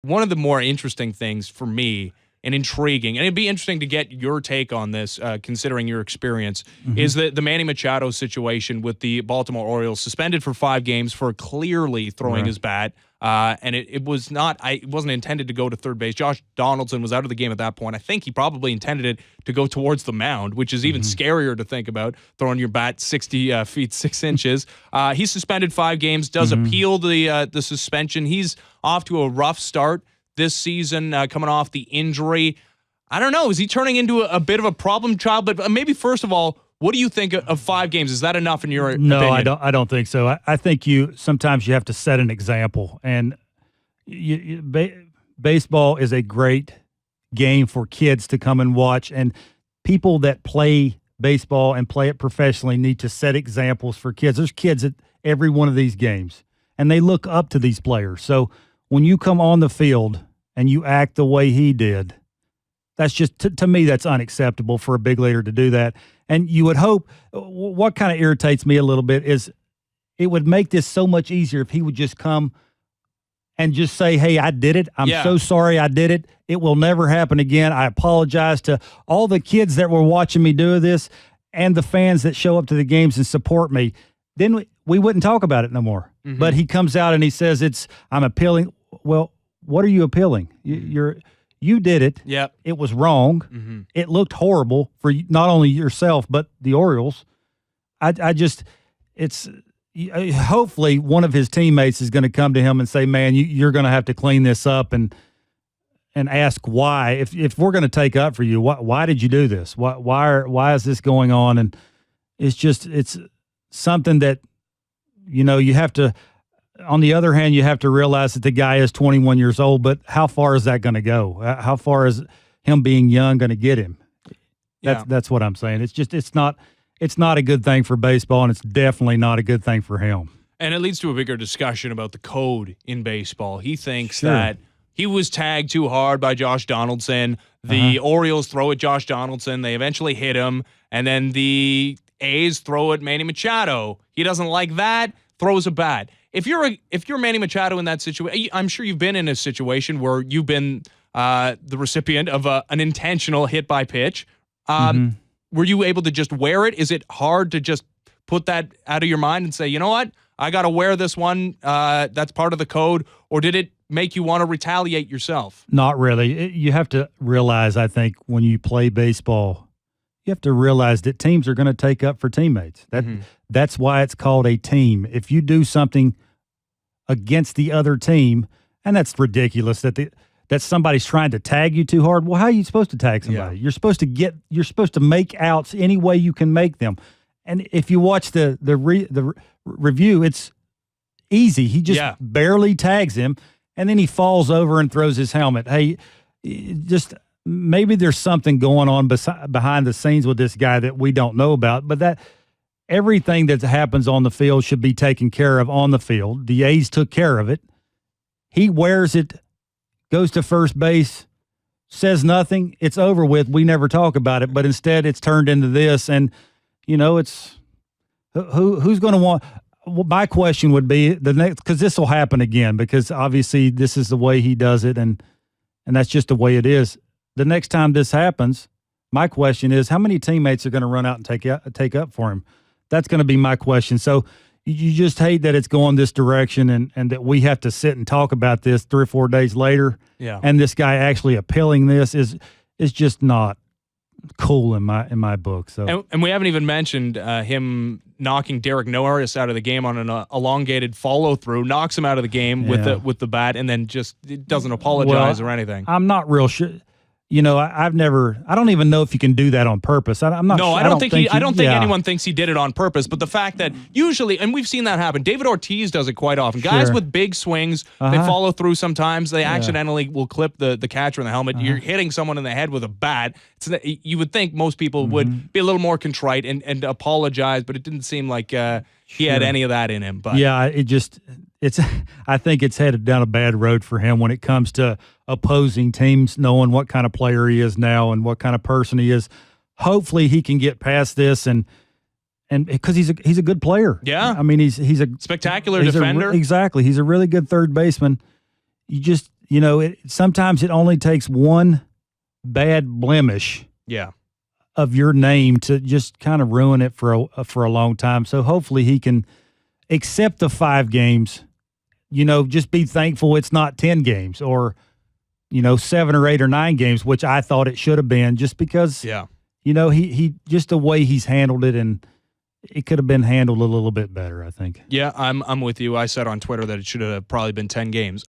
one of the more interesting things for me and intriguing, and it'd be interesting to get your take on this, considering your experience, is the Manny Machado situation with the Baltimore Orioles, suspended for 5 games for clearly throwing his bat. And it wasn't intended to go to third base. Josh Donaldson was out of the game at that point. I think he probably intended it to go towards the mound, which is even scarier to think about, throwing your bat 60 feet 6 inches. He's suspended 5 games, does appeal the suspension. He's off to a rough start this season, coming off the injury. I don't know. Is he turning into a bit of a problem child? But maybe first of all, what do you think of 5 games? Is that enough in your opinion? No, I don't think so. I think sometimes you have to set an example. And baseball is a great game for kids to come and watch. And people that play baseball and play it professionally need to set examples for kids. There's kids at every one of these games, and they look up to these players. So when you come on the field and you act the way he did, that's just, to me, that's unacceptable for a big leaguer to do that. And you would hope, what kind of irritates me a little bit is it would make this so much easier if he would just come and just say, hey, I did it. I'm so sorry I did it. It will never happen again. I apologize to all the kids that were watching me do this and the fans that show up to the games and support me. Then we wouldn't talk about it no more. But he comes out and he says, I'm appealing. Well, what are you appealing? You did it. Yep. It was wrong. It looked horrible for not only yourself, but the Orioles. Hopefully one of his teammates is going to come to him and say, man, you're going to have to clean this up and ask why. If we're going to take up for you, why did you do this? Why is this going on? And it's something that, you have to, on the other hand, you have to realize that the guy is 21 years old, but how far is that going to go? How far is him being young going to get him? That's what I'm saying. It's not a good thing for baseball, and it's definitely not a good thing for him. And it leads to a bigger discussion about the code in baseball. He thinks that he was tagged too hard by Josh Donaldson. The Orioles throw at Josh Donaldson. They eventually hit him, and then the A's throw at Manny Machado. He doesn't like that, throws a bat. If you're Manny Machado in that situation, I'm sure you've been in a situation where you've been the recipient of an intentional hit by pitch. Were you able to just wear it? Is it hard to just put that out of your mind and say, you know what, I got to wear this one, that's part of the code? Or did it make you want to retaliate yourself? Not really. You have to realize, I think, when you play baseball, you have to realize that teams are going to take up for teammates. That's why it's called a team. If you do something against the other team, and that's ridiculous that somebody's trying to tag you too hard. Well, how are you supposed to tag somebody? You're supposed to make outs any way you can make them. And if you watch the review, it's easy. He just barely tags him, and then he falls over and throws his helmet. Hey, just maybe there's something going on behind the scenes with this guy that we don't know about, but that everything that happens on the field should be taken care of on the field. The A's took care of it. He wears it, goes to first base, says nothing. It's over with. We never talk about it, but instead it's turned into this. And, it's who's going to want – my question would be the next – because this will happen again, because obviously this is the way he does it, and that's just the way it is. The next time this happens, my question is, how many teammates are going to run out and take up for him? That's going to be my question. So you just hate that it's going this direction, and that we have to sit and talk about this 3 or 4 days later. Yeah. And this guy actually appealing this is just not cool in my book. So and we haven't even mentioned him knocking Derek Norris out of the game on an elongated follow through, knocks him out of the game with the bat, and then just doesn't apologize or anything. I'm not real sure. I don't even know if you can do that on purpose. I'm not. No, I don't think anyone thinks he did it on purpose. But the fact that usually, and we've seen that happen, David Ortiz does it quite often. Guys with big swings, they follow through sometimes. They accidentally will clip the catcher in the helmet. You're hitting someone in the head with a bat. You would think most people would be a little more contrite and apologize, but it didn't seem like he had any of that in him. But I think it's headed down a bad road for him when it comes to opposing teams, knowing what kind of player he is now and what kind of person he is. Hopefully he can get past this and because he's a good player. Yeah. I mean, he's a spectacular defender. Exactly. He's a really good third baseman. You sometimes it only takes one bad blemish Yeah. of your name to just kind of ruin it for a long time. So hopefully he can accept the 5 games. Just be thankful it's not 10 games or 7 or 8 or 9 games, which I thought it should have been, just because he just the way he's handled it, and it could have been handled a little bit better, I think. Yeah, I'm with you. I said on Twitter that it should have probably been 10 games.